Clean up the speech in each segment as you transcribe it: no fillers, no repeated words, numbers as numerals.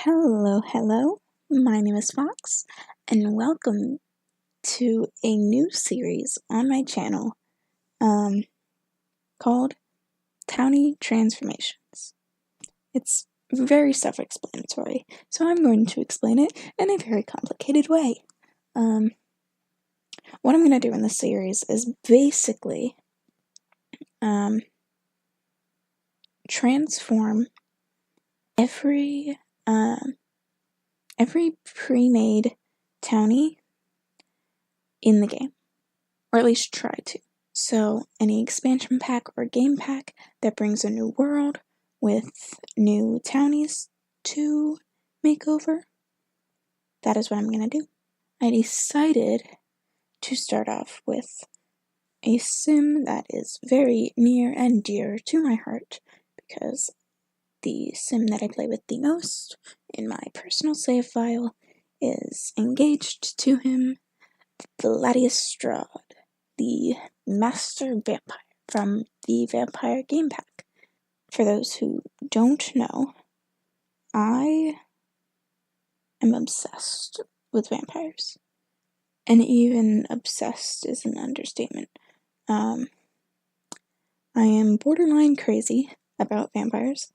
Hello, my name is Fox, and welcome to a new series on my channel, called Townie Transformations. It's very self-explanatory, so I'm going to explain it in a very complicated way. What I'm going to do in this series is basically, transform every pre-made Townie in the game, or at least try to. So any expansion pack or game pack that brings a new world with new Townies to make over, that is what I'm going to do. I decided to start off with a sim that is very near and dear to my heart, because the sim that I play with the most in my personal save file is engaged to him, Vladislaus, the master vampire from the Vampire game pack. For those who don't know, I am obsessed with vampires. And even obsessed is an understatement. I am borderline crazy about vampires.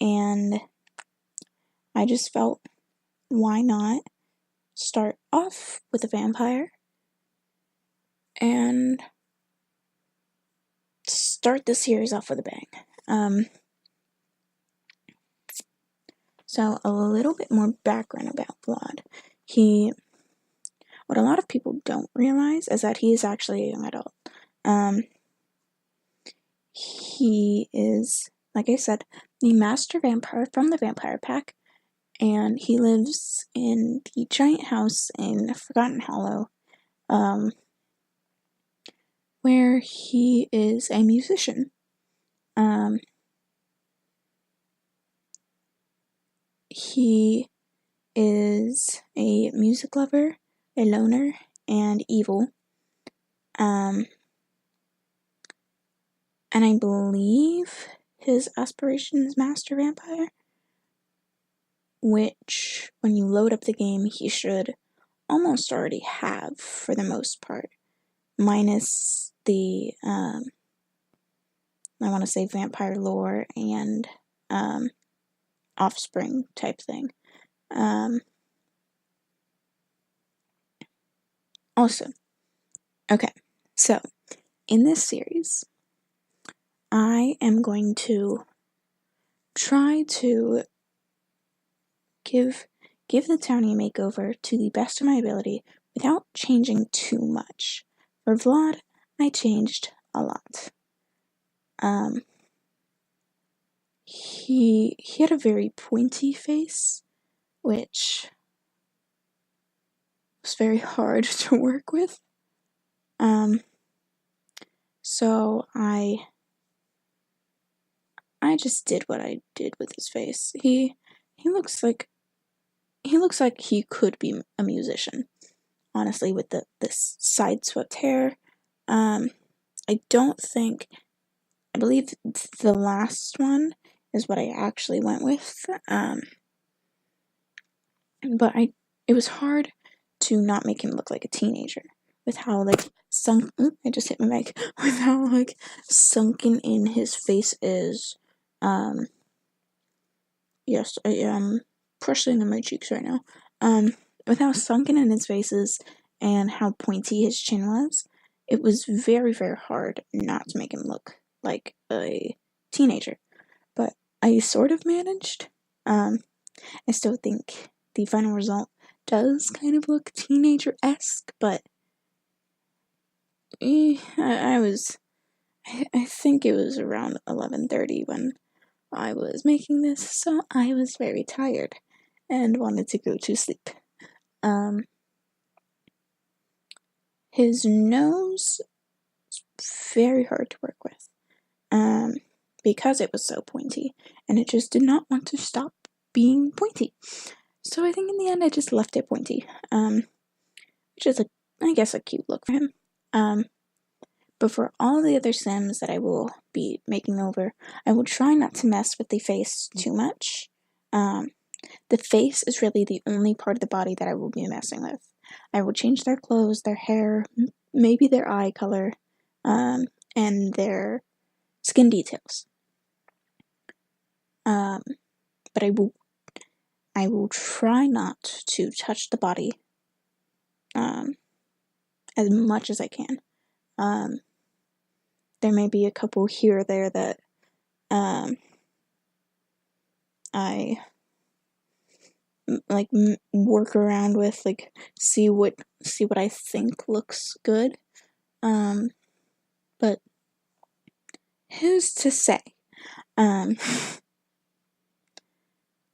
And I just felt, why not start off with a vampire and start the series off with a bang. So a little bit more background about Vlad. What a lot of people don't realize is that he is actually a young adult. He is, like I said, the master vampire from the Vampire Pack, and he lives in the giant house in Forgotten Hollow, where he is a musician. He is a music lover, a loner, and evil. And I believe his aspiration is Master Vampire, which, when you load up the game, he should almost already have, for the most part, minus the, I want to say vampire lore and, offspring type thing. Okay, so, in this series, I am going to try to give the Townie a makeover to the best of my ability without changing too much. For Vlad, I changed a lot. He had a very pointy face, which was very hard to work with. So I just did what I did with his face. He looks like he could be a musician, honestly, with this side swept hair. I believe the last one is what I actually went with. But it was hard to not make him look like a teenager, with how I just hit my mic, with how sunken in his face is. Yes, I am pressing on my cheeks right now. With how sunken in his face is and how pointy his chin was, it was very, very hard not to make him look like a teenager. But I sort of managed. I still think the final result does kind of look teenager-esque, but I think it was around 11:30 when I was making this, so I was very tired and wanted to go to sleep. His nose was very hard to work with, because it was so pointy, and it just did not want to stop being pointy. So I think in the end I just left it pointy, which is I guess a cute look for him. But for all the other Sims that I will be making over, I will try not to mess with the face too much. The face is really the only part of the body that I will be messing with. I will change their clothes, their hair, maybe their eye color, and their skin details. But I will try not to touch the body as much as I can. There may be a couple here or there that I like work around with, like see what I think looks good. But who's to say? And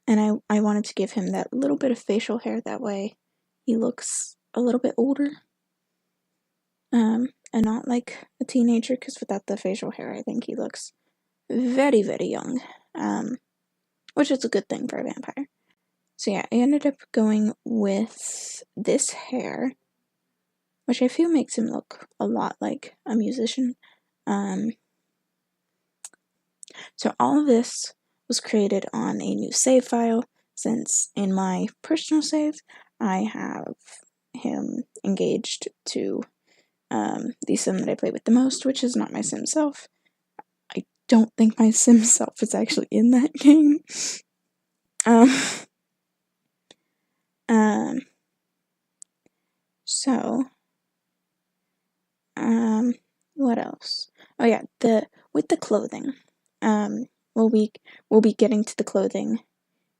I wanted to give him that little bit of facial hair, that way he looks a little bit older. And not like a teenager, because without the facial hair, I think he looks very, very young. Which is a good thing for a vampire. So yeah, I ended up going with this hair, which I feel makes him look a lot like a musician. So all of this was created on a new save file, since in my personal save, I have him engaged to the sim that I play with the most, which is not my sim self. I don't think my sim self is actually in that game. So, what else? Oh yeah, with the clothing. We'll be getting to the clothing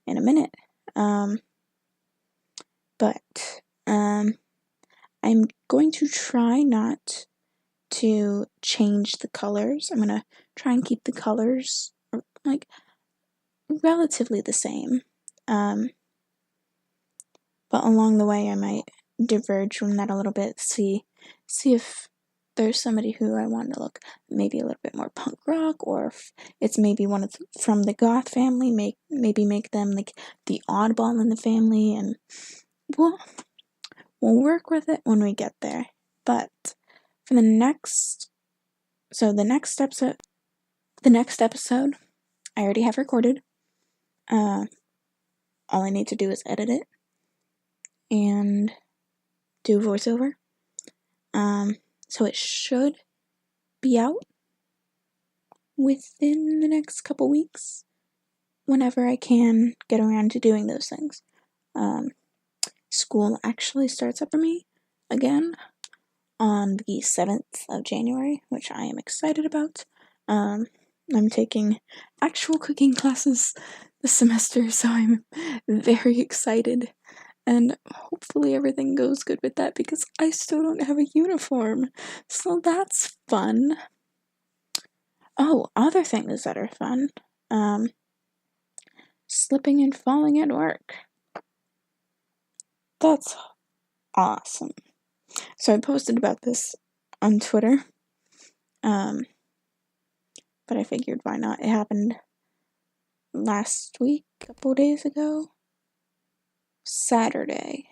in a minute. But I'm going to try not to change the colors. I'm gonna try and keep the colors like relatively the same. But along the way I might diverge from that a little bit, see if there's somebody who I want to look maybe a little bit more punk rock, or if it's maybe one of from the goth family, maybe make them like the oddball in the family, and we'll work with it when we get there. But for the next episode, I already have recorded. All I need to do is edit it and do voiceover. So it should be out within the next couple weeks, whenever I can get around to doing those things. School actually starts up for me again on the 7th of January, which I am excited about. I'm taking actual cooking classes this semester, so I'm very excited. And hopefully everything goes good with that, because I still don't have a uniform. So that's fun. Oh, other things that are fun. Slipping and falling at work. That's awesome. So I posted about this on Twitter. But I figured why not? It happened last week, a couple days ago. Saturday.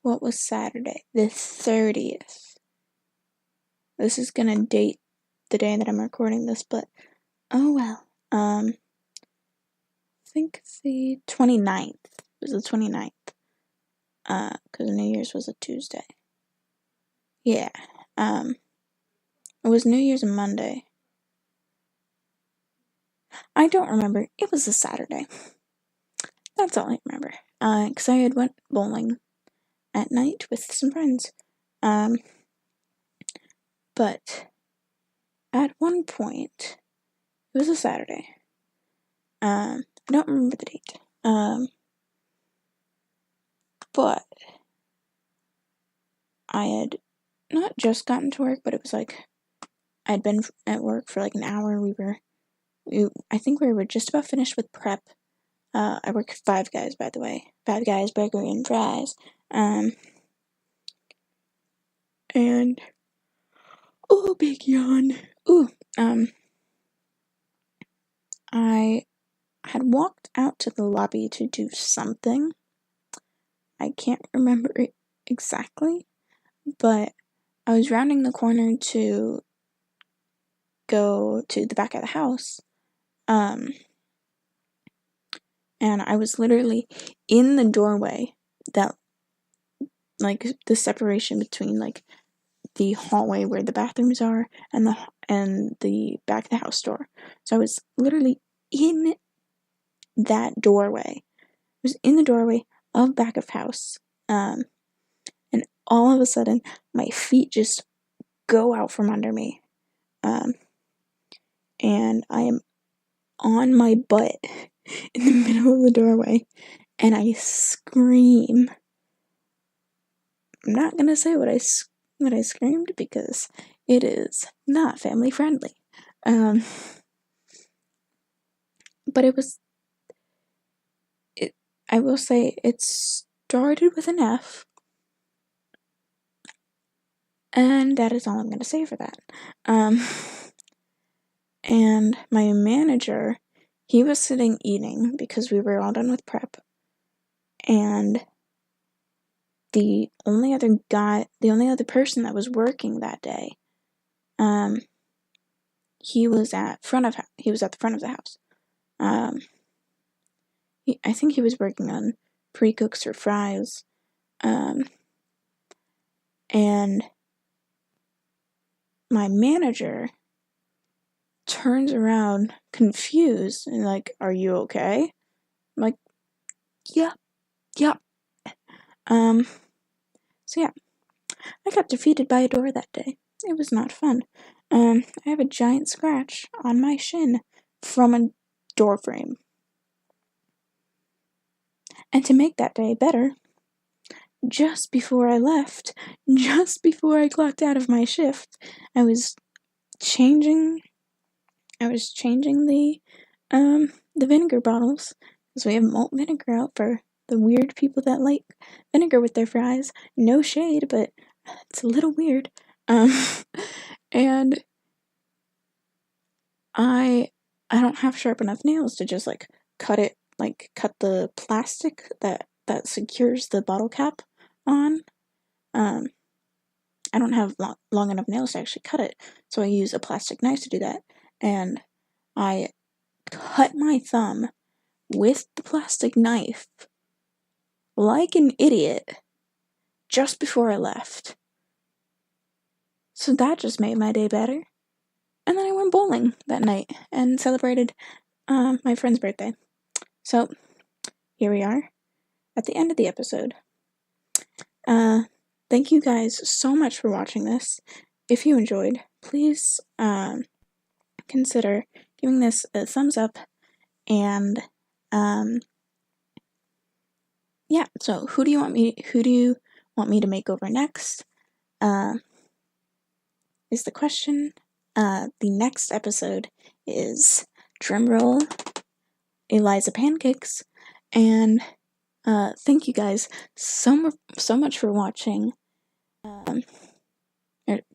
What was Saturday? The 30th. This is gonna date the day that I'm recording this, but oh well. I think the 29th. It was the 29th. Because New Year's was a Tuesday. Yeah. It was New Year's and Monday. I don't remember. It was a Saturday. That's all I remember. Because I had went bowling at night with some friends. But at one point, it was a Saturday. I don't remember the date. But I had not just gotten to work, but it was like I'd been at work for like an hour. I think we were just about finished with prep. I work at Five Guys, by the way. Five Guys Burger and Fries. And oh, big yawn. I had walked out to the lobby to do something. I can't remember it exactly, but I was rounding the corner to go to the back of the house, and I was literally in the doorway that, like, the separation between, like, the hallway where the bathrooms are and the back of the house door. So I was literally in that doorway. I was in the doorway of back of house, and all of a sudden my feet just go out from under me, and I am on my butt in the middle of the doorway, and I scream. I'm not gonna say what I screamed because it is not family friendly. But I will say it started with an F, and that is all I'm gonna say for that. And my manager, he was sitting eating because we were all done with prep, and the only other person that was working that day, he was at the front of the house. I think he was working on pre-cooks or fries, and my manager turns around confused and like, "Are you okay?" I'm like, "Yeah. So yeah, I got defeated by a door that day. It was not fun. I have a giant scratch on my shin from a door frame. And to make that day better, just before I left, just before I clocked out of my shift, I was changing the vinegar bottles, because we have malt vinegar out for the weird people that like vinegar with their fries. No shade, but it's a little weird. And I don't have sharp enough nails to just like cut the plastic that secures the bottle cap on. I don't have long enough nails to actually cut it, so I use a plastic knife to do that, and I cut my thumb with the plastic knife like an idiot just before I left. So that just made my day better. And then I went bowling that night and celebrated my friend's birthday. So here we are at the end of the episode. Thank you guys so much for watching this. If you enjoyed, please consider giving this a thumbs up, and yeah, so who do you want me to make over next? Is the question. The next episode is, drumroll, Eliza Pancakes, and thank you guys so much for watching.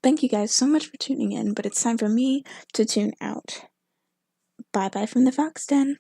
Thank you guys so much for tuning in, but it's time for me to tune out. Bye bye from the Fox Den.